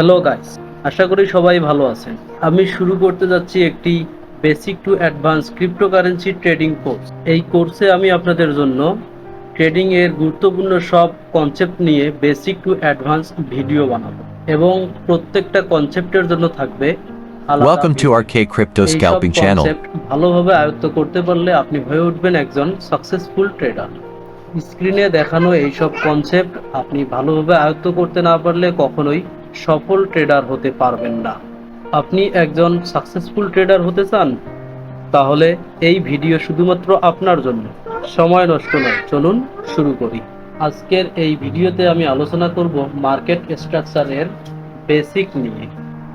Hello guys, আশা করি সবাই ভালো আছেন। আমি শুরু করতে যাচ্ছি একটি basic to advance cryptocurrency trading course. এই কোর্সে আমি আপনাদের জন্য ট্রেডিং এর গুরুত্বপূর্ণ সব কনসেপ্ট নিয়ে বেসিক টু অ্যাডভান্স ভিডিও বানাবো এবং প্রত্যেকটা কনসেপ্টের জন্য থাকবে আলাদা Welcome to video. RK Crypto এইসব Scalping Channel. কনসেপ্ট ভালোভাবে আয়ত্ত করতে পারলে আপনি হয়ে উঠবেন একজন সাকসেসফুল ট্রেডার। স্ক্রিনে দেখানো এইসব কনসেপ্ট আপনি ভালোভাবে আয়ত্ত করতে না পারলে কখনোই সফল ট্রেডার হতে পারবেন না। আপনি একজন সাকসেসফুল ট্রেডার হতে চান? তাহলে এই ভিডিও শুধুমাত্র আপনার জন্য। সময় নষ্ট নয়, চলুন শুরু করি। আজকের এই ভিডিওতে আমি আলোচনা করব মার্কেট স্ট্রাকচারের বেসিক নিয়ে।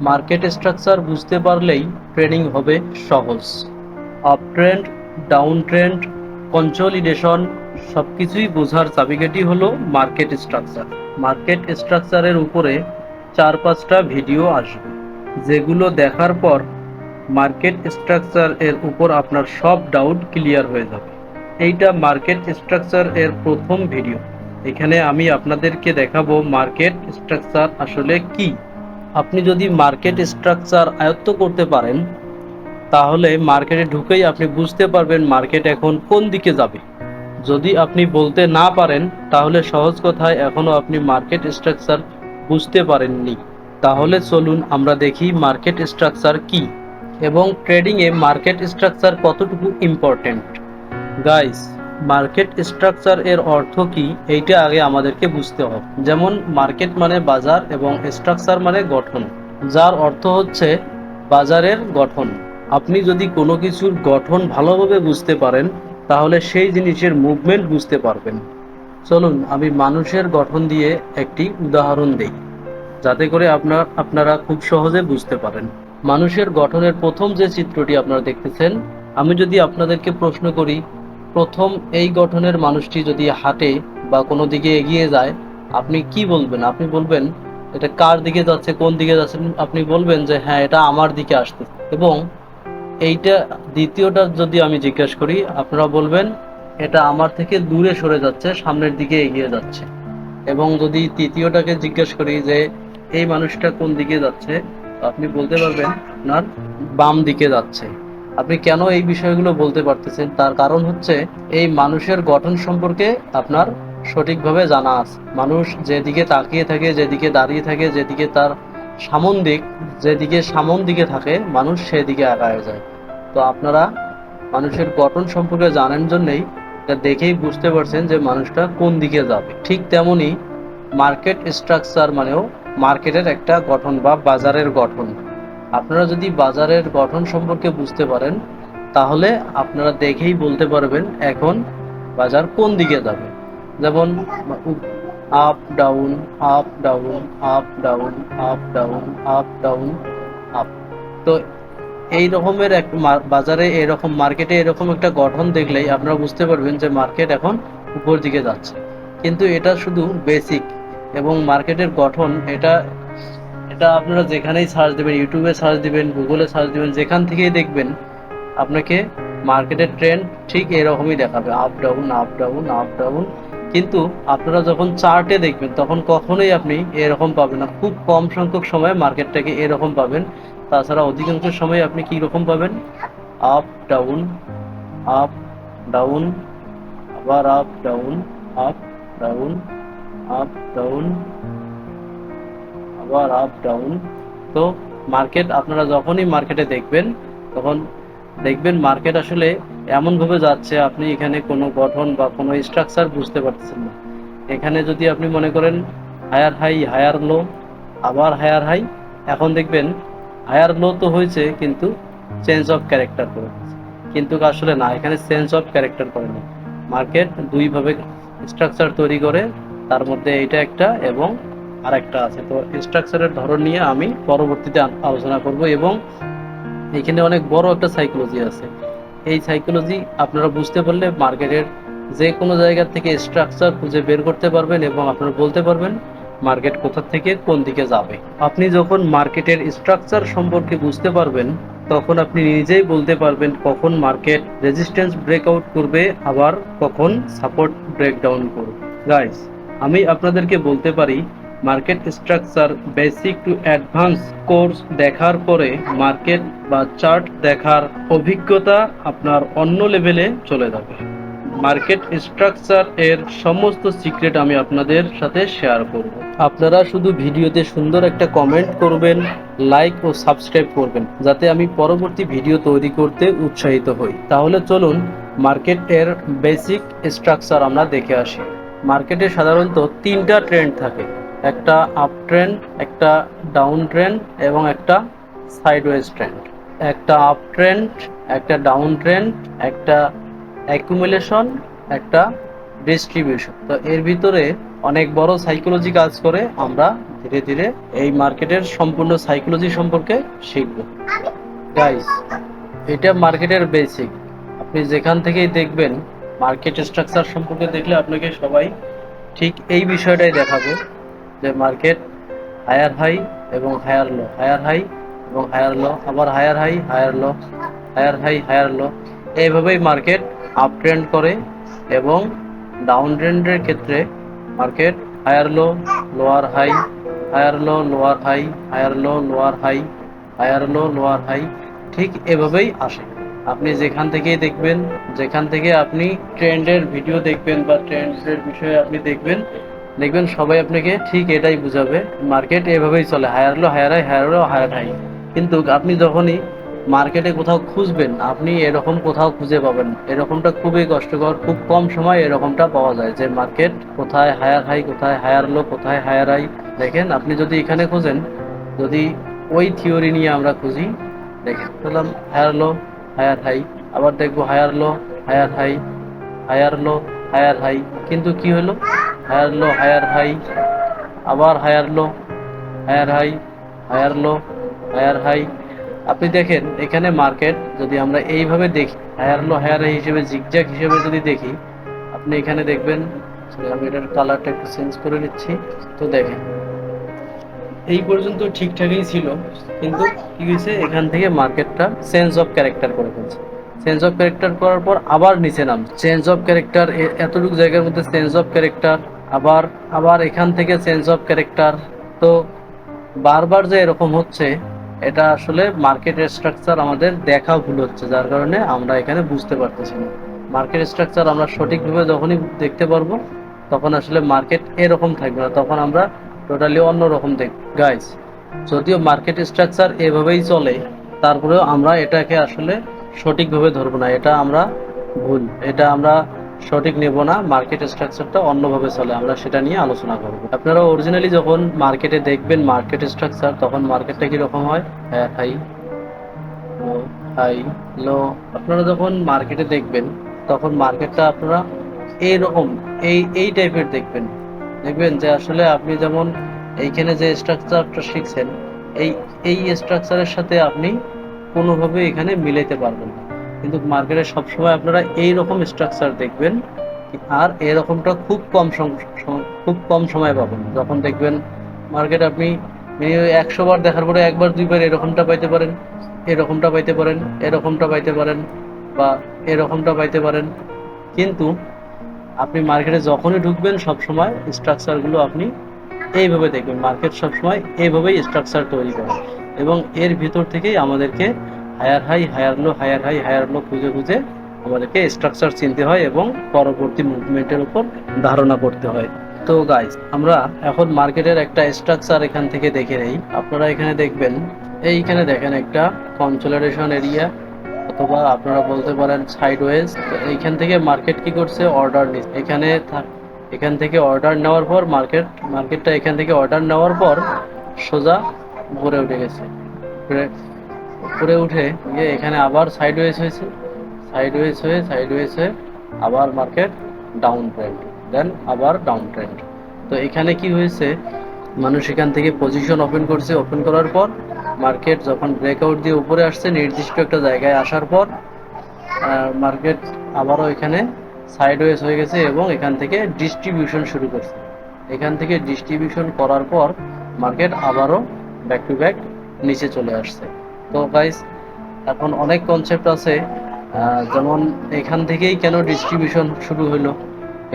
মার্কেট স্ট্রাকচার বুঝতে পারলেই ট্রেডিং হবে সহজ। Up trend, down trend, consolidation সবকিছুই বোঝার চাবিকাঠি হলো মার্কেট স্ট্রাকচার। মার্কেট স্ট্রাকচারের উপরে 4-5টা ভিডিও আসবে, যেগুলো দেখার পর মার্কেট স্ট্রাকচার এর উপর আপনার সব ডাউট ক্লিয়ার হয়ে যাবে। এইটা মার্কেট স্ট্রাকচার এর প্রথম ভিডিও। এখানে আমি আপনাদেরকে দেখাবো মার্কেট স্ট্রাকচার আসলে কি। আপনি যদি মার্কেট স্ট্রাকচার আয়ত্ত করতে পারেন, তাহলে মার্কেটে ঢুকেই আপনি বুঝতে পারবেন মার্কেট এখন কোন দিকে যাবে। যদি আপনি বলতে না পারেন, তাহলে সহজ কথায় এখনো আপনি মার্কেট স্ট্রাকচার বুঝতে পারেননি। তাহলে চলুন আমরা দেখি মার্কেট স্ট্রাকচার কি এবং ট্রেডিংয়ে মার্কেট স্ট্রাকচার কতটুকু ইম্পর্টেন্ট। গাইস, মার্কেট স্ট্রাকচার এর অর্থ কি এইটা আগে আমাদেরকে বুঝতে হবে। যেমন মার্কেট মানে বাজার এবং স্ট্রাকচার মানে গঠন, যার অর্থ হচ্ছে বাজারের গঠন। আপনি যদি কোনো কিছুর গঠন ভালোভাবে বুঝতে পারেন, তাহলে সেই জিনিসের মুভমেন্ট বুঝতে পারবেন। চলুন আমি মানুষের গঠন দিয়ে একটি উদাহরণ দেই, যাতে করে আপনারা খুব সহজে বুঝতে পারেন। মানুষের গঠনের প্রথম যে চিত্রটি আপনারা দেখতেছেন, আমি যদি আপনাদেরকে প্রশ্ন করি, প্রথম এই গঠনের মানুষটি যদি হাঁটে বা কোনো দিকে এগিয়ে যায়, আপনি কি বলবেন? আপনি বলবেন এটা কার দিকে যাচ্ছে, কোন দিকে যাচ্ছে? আপনি বলবেন যে হ্যাঁ, এটা আমার দিকে আসতেছে। এবং এইটা দ্বিতীয়টা যদি আমি জিজ্ঞাসা করি, আপনারা বলবেন এটা আমার থেকে দূরে সরে যাচ্ছে, সামনের দিকে এগিয়ে যাচ্ছে। এবং যদি তৃতীয়টাকে জিজ্ঞেস করি যে এই মানুষটা কোন দিকে যাচ্ছে, আপনি বলতে পারবেন আপনার বাম দিকে যাচ্ছে। আপনি কেন এই বিষয়গুলো বলতে পারতেছেন? তার কারণ হচ্ছে এই মানুষের গঠন সম্পর্কে আপনার সঠিকভাবে জানা আছে। মানুষ যেদিকে তাকিয়ে থাকে, যেদিকে দাঁড়িয়ে থাকে, যেদিকে তার সামন দিকে থাকে, মানুষ সেদিকে আগায় যায়। তো আপনারা মানুষের গঠন সম্পর্কে জানার জন্যই এটা দেখেই বুঝতে পারছেন যে মানুষটা কোন দিকে যাবে। ঠিক তেমনি মার্কেট স্ট্রাকচার মানেও মার্কেটের একটা গঠন বা বাজারের গঠন। আপনারা যদি বাজারের গঠন সম্পর্কে বুঝতে পারেন, তাহলে আপনারা দেখেই বলতে পারবেন এখন বাজার কোন দিকে যাবে। যেমন up down, up down, up down, up down, up down, up. তো এই রকমের এক বাজারে এরকম, মার্কেটে এরকম একটা গঠন দেখলেই আপনারা বুঝতে পারবেন যে মার্কেট এখন উপর দিকে যাচ্ছে। কিন্তু এটা শুধু বেসিক, এবং মার্কেটের গঠন এটা এটা আপনারা যেখানেই সার্চ দেবেন, ইউটিউবে সার্চ দিবেন, গুগলে সার্চ দিবেন, যেখান থেকেই দেখবেন, আপনাকে মার্কেটের ট্রেন্ড ঠিক এরকমই দেখাবে, up down, up down, up down. কিন্তু আপনারা যখন চার্টে দেখবেন, তখন কখনোই আপনি এরকম পাবেন না। খুব কম সংখ্যক সময় মার্কেটটাকে এরকম পাবেন। তাছাড়া অধিকাংশ সময় আপনি কি রকম পাবেন? আপ ডাউন, আপ ডাউন, আবার up down, up down, up down, আবার আপ ডাউন। তো মার্কেট, আপনারা যখনই মার্কেটে দেখবেন, তখন দেখবেন মার্কেট আসলে এমনভাবে যাচ্ছে, আপনি এখানে কোনো গঠন বা কোনো স্ট্রাকচার বুঝতে পারতেছেন না। এখানে যদি আপনি মনে করেন হায়ার হাই, হায়ার লো, আবার হায়ার হাই, এখন দেখবেন হায়ার লো তো হয়েছে, কিন্তু চেঞ্জ অফ ক্যারেক্টার করে, কিন্তু আসলে না, এখানে চেঞ্জ অফ ক্যারেক্টার করে না। মার্কেট দুইভাবে স্ট্রাকচার তৈরি করে, তার মধ্যে এইটা একটা এবং আরেকটা আছে। তো স্ট্রাকচারের ধরন নিয়ে আমি পরবর্তীতে আলোচনা করব, এবং এখানে অনেক বড় একটা সাইকোলজি আছে। এই সাইকোলজি আপনারা বুঝতে পারলে মার্কেটের যে কোনো জায়গা থেকে স্ট্রাকচার খুঁজে বের করতে পারবেন এবং আপনারা বলতে পারবেন মার্কেট কোথা থেকে কোন দিকে যাবে। আপনি যখন মার্কেটের স্ট্রাকচার সম্পর্কে বুঝতে পারবেন, তখন আপনি নিজেই বলতে পারবেন কখন মার্কেট রেজিস্ট্যান্স ব্রেকআউট করবে, আবার কখন সাপোর্ট ব্রেকডাউন করবে। গাইস, আমি আপনাদেরকে বলতে পারি market structure basic to advance course দেখার পরে মার্কেট বা চার্ট দেখার অভিজ্ঞতা আপনার অন্য লেভেলে চলে যাবে। মার্কেট স্ট্রাকচার এর সমস্ত সিক্রেট আমি আপনাদের সাথে শেয়ার করব। আপনারা শুধু ভিডিওতে সুন্দর একটা কমেন্ট করবেন, লাইক ও সাবস্ক্রাইব করবেন, যাতে আমি পরবর্তী ভিডিও তৈরি করতে উৎসাহিত হই। তাহলে চলুন মার্কেট এর বেসিক স্ট্রাকচার আমরা দেখে আসি। মার্কেটে সাধারণত তিনটা ট্রেন্ড থাকে, একটা আপ ট্রেন্ড, একটা ডাউন ট্রেন্ড এবং একটা সাইডওয়েজ ট্রেন্ড। একটা আপ ট্রেন্ড, একটা ডাউন ট্রেন্ড, একটা অ্যাকুমুলেশন, একটা ডিস্ট্রিবিউশন। তো এর ভিতরে অনেক বড় সাইকোলজি কাজ করে। আমরা ধীরে ধীরে এই মার্কেটের সম্পূর্ণ সাইকোলজি সম্পর্কে শিখব। গাইস, এটা মার্কেটের বেসিক। আপনি যেখান থেকেই দেখবেন মার্কেট স্ট্রাকচার সম্পর্কে দেখলে আপনাকে সবাই ঠিক এই বিষয়টাই দেখাবে যে মার্কেট হায়ার হাই এবং হায়ার লো, হায়ার হাই এবং হায়ার লো, আবার higher high, higher low, higher high, higher low. এইভাবেই মার্কেট আপ ট্রেন্ড করে এবং ডাউন ট্রেন্ডের ক্ষেত্রে market higher low, lower high, higher low, lower high, higher low, lower high, higher low, lower high, ঠিক এভাবেই আসে। আপনি যেখান থেকেই দেখবেন, যেখান থেকে আপনি ট্রেন্ডের ভিডিও দেখবেন বা ট্রেন্ডের বিষয়ে আপনি দেখবেন, দেখবেন সবাই আপনাকে ঠিক এটাই বুঝাবে, মার্কেট এভাবেই চলে, higher low, higher high, higher low, higher high. কিন্তু আপনি যখনই মার্কেটে কোথাও খুঁজবেন, আপনি এরকম কোথাও খুঁজে পাবেন না। এরকমটা খুবই কষ্টকর, খুব কম সময় এরকমটা পাওয়া যায় যে মার্কেট কোথায় হায়ার হাই, কোথায় হায়ার লো, কোথায় হায়ার হাই। দেখেন আপনি যদি এখানে খোঁজেন, যদি ওই থিওরি নিয়ে আমরা খুঁজি, দেখেন বললাম হায়ার লো, হায়ার হাই, আবার দেখবো higher low, higher high, higher low, higher high, কিন্তু কি হলো, হায়ার লো, হায়ার হাই, আবার higher low, higher high, higher low, higher high. আপনি দেখেন এখানে মার্কেট যদি আমরা এইভাবে দেখি, হায়ার লো, হায়ার হাই হিসেবে, জিগজ্যাগ হিসেবে যদি দেখি, আপনি এখানে দেখবেন, আমি এটার কালারটা একটু চেঞ্জ করে নিচ্ছি। তো দেখেন এই পর্যন্ত ঠিকঠাকই ছিল, কিন্তু কি হয়েছে, এখান থেকে মার্কেটটা চেঞ্জ অফ ক্যারেক্টার করে ফেলছে। চেঞ্জ অফ ক্যারেক্টার করার পর আবার নিচে নাম, চেঞ্জ অফ ক্যারেক্টার, এতটুকু জায়গার মধ্যে চেঞ্জ অফ ক্যারেক্টার, আবার আবার এখান থেকে চেঞ্জ অফ ক্যারেক্টার। তো বারবার যে এরকম হচ্ছে, এটা আসলে মার্কেট স্ট্রাকচার আমাদের দেখা ভুল হচ্ছে, যার কারণে আমরা এখানে বুঝতে পারতেছি না। মার্কেট স্ট্রাকচার আমরা সঠিকভাবে যখনই দেখতে পারবো, তখন আসলে মার্কেট এরকম থাকবে না, তখন আমরা টোটালি অন্যরকম দেখব। গাইস, যদিও মার্কেট স্ট্রাকচার এভাবেই চলে, তারপরেও আমরা এটাকে আসলে সঠিকভাবে ধরবো না, এটা আমরা ভুল, এটা আমরা সঠিক নেব না। মার্কেট স্ট্রাকচারটা অন্যভাবে চলে, আমরা সেটা নিয়ে আলোচনা করব। আপনারা অরিজিনালি যখন মার্কেটে দেখবেন মার্কেট স্ট্রাকচার, তখন মার্কেটটা কিরকম হয়, হাই লো, হাই লো। আপনারা যখন মার্কেটে দেখবেন, তখন মার্কেটটা আপনারা এইরকম এই এই টাইপের দেখবেন। দেখবেন যে আসলে আপনি যেমন এইখানে যে স্ট্রাকচারটা শিখছেন, এই এই স্ট্রাকচারের সাথে আপনি কোনোভাবে এখানে মিলাইতে পারবেন না। কিন্তু মার্কেটে সবসময় আপনারা এই রকম স্ট্রাকচার দেখবেন, আর এরকমটা খুব কম সময় পাবেন। যখন দেখবেন মার্কেট আপনি 100 বার দেখার পরে একবার দুইবার এরকমটা পাইতে পারেন, এরকমটা পাইতে পারেন, এরকমটা পাইতে পারেন, বা এরকমটা পাইতে পারেন। কিন্তু আপনি মার্কেটে যখনই ঢুকবেন, সবসময় স্ট্রাকচারগুলো আপনি এইভাবে দেখবেন। মার্কেট সবসময় এইভাবেই স্ট্রাকচার তৈরি করে এবং এর ভিতর থেকেই আমাদেরকে higher high, higher low, higher high, higher low খুঁজে খুঁজে আমাদেরকে স্ট্রাকচার চিনতে হয় এবং পরবর্তী মুভমেন্টের উপর ধারণা করতে হয়। তো গাইস, আমরা এখন মার্কেটের একটা স্ট্রাকচার এখান থেকে দেখে নেই। আপনারা এখানে দেখবেন, এইখানে দেখেন একটা কনসোলিডেশন এরিয়া, অথবা আপনারা বলতে পারেন সাইডওয়েজ। তো এইখান থেকে মার্কেট কি করছে, অর্ডার নিচ্ছে। এখান থেকে অর্ডার নেওয়ার পর মার্কেটটা এখান থেকে অর্ডার নেওয়ার পর সোজা উপরে উঠে গেছে। উপরে উঠে গিয়ে এখানে আবার সাইডওয়েজ হয়েছে, সাইডওয়েজ হয়ে আবার মার্কেট ডাউন ট্রেন্ড, দেন আবার ডাউন ট্রেন্ড। তো এখানে কি হয়েছে, মানুষ এখান থেকে পজিশন ওপেন করছে, ওপেন করার পর মার্কেট যখন ব্রেকআউট দিয়ে উপরে আসছে, নির্দিষ্ট একটা জায়গায় আসার পর মার্কেট আবারও এখানে সাইডওয়েজ হয়ে গেছে এবং এখান থেকে ডিস্ট্রিবিউশন শুরু করছে। এখান থেকে ডিস্ট্রিবিউশন করার পর মার্কেট আবারও ব্যাক টু ব্যাক নিচে চলে আসছে। তো গাইস, এখন অনেক কনসেপ্ট আছে, যেমন এখান থেকেই কেন ডিস্ট্রিবিউশন শুরু হলো,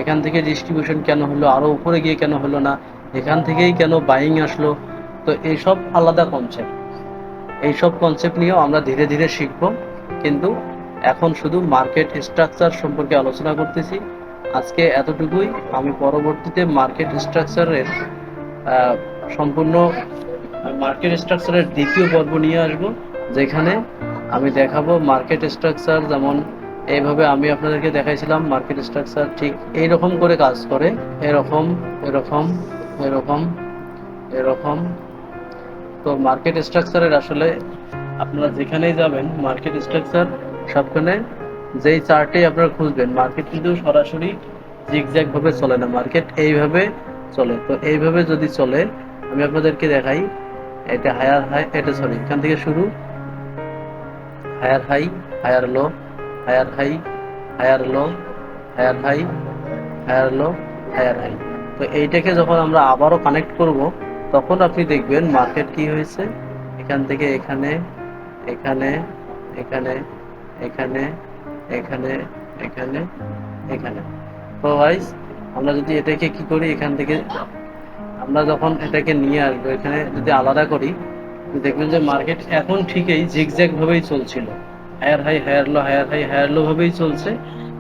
এখান থেকে ডিস্ট্রিবিউশন কেন হলো, আরো উপরে গিয়ে কেন হলো না, এখান থেকেই কেন বাইং আসলো। তো এইসব আলাদা কনসেপ্ট, এইসব কনসেপ্ট নিয়েও আমরা ধীরে ধীরে শিখব, কিন্তু এখন শুধু মার্কেট স্ট্রাকচার সম্পর্কে আলোচনা করতেছি। আজকে এতটুকুই। আমি পরবর্তীতে মার্কেট স্ট্রাকচারের সম্পূর্ণ মার্কেট স্ট্রাকচারের দ্বিতীয় পর্ব নিয়ে আসব, যেখানে আমি দেখাবো মার্কেট স্ট্রাকচার যেমন এইভাবে আমি আপনাদেরকে দেখাইছিলাম। মার্কেট স্ট্রাকচার ঠিক এইরকম করে কাজ করে, এরকম এরকম এরকম এরকম। তো মার্কেট স্ট্রাকচারের আসলে আপনারা যেখানেই যাবেন মার্কেট স্ট্রাকচার সবখানে যেই চার্টে আপনারা খুঁজবেন, মার্কেট কিন্তু সরাসরি জিগজ্যাগ ভাবে চলে না, মার্কেট এইভাবে চলে। তো এইভাবে যদি চলে, আমি আপনাদেরকে দেখাই। এটা হায়ার হাই, এটা সরি এখান থেকে শুরু, higher high, higher low, higher high, higher low, higher high, higher low, higher high. তো এইটাকে যখন আমরা আবারও কানেক্ট করব, তখন আপনি দেখবেন মার্কেট কি হয়েছে, এখান থেকে এখানে, এখানে, এখানে, এখানে, এখানে, এখানে, এখানে। তো গাইস, আমরা যদি এটাকে কি করি, এখান থেকে আমরা যখন এটাকে নিয়ে আসবো এখানে যদি আলাদা করি, দেখবেন যে মার্কেট এখন ঠিকই জিগজ্যাগ ভাবেই চলছিল, higher high higher low, higher high higher low ভাবেই চলছে।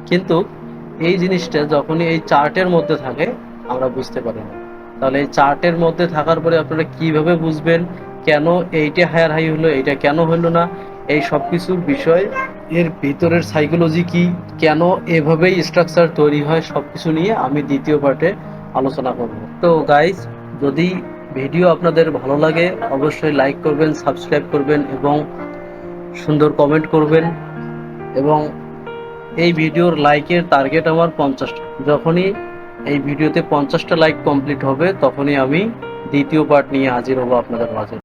কিন্তু এই জিনিসটা যখনই এই চার্টের মধ্যে থাকে আমরা বুঝতে পারি না। তাহলে এই চার্টের মধ্যে থাকার পরে আপনারা কিভাবে বুঝবেন কেন এইটা হায়ার হাই হলো, এইটা কেন হলো না, এই সব কিছুর বিষয়, এর ভিতরের সাইকোলজি কি, কেন এভাবেই স্ট্রাকচার তৈরি হয়, সবকিছু নিয়ে আমি দ্বিতীয় পার্টে আলোচনা করব। তো গাইস, যদি ভিডিও আপনাদের ভালো লাগে অবশ্যই লাইক করবেন, সাবস্ক্রাইব করবেন এবং সুন্দর কমেন্ট করবেন। এবং এই ভিডিওর লাইকের টার্গেট আমার 50টা। যখনই এই ভিডিওতে 50টা লাইক কমপ্লিট হবে, তখনই আমি দ্বিতীয় পার্ট নিয়ে হাজির হব আপনাদের মাঝে।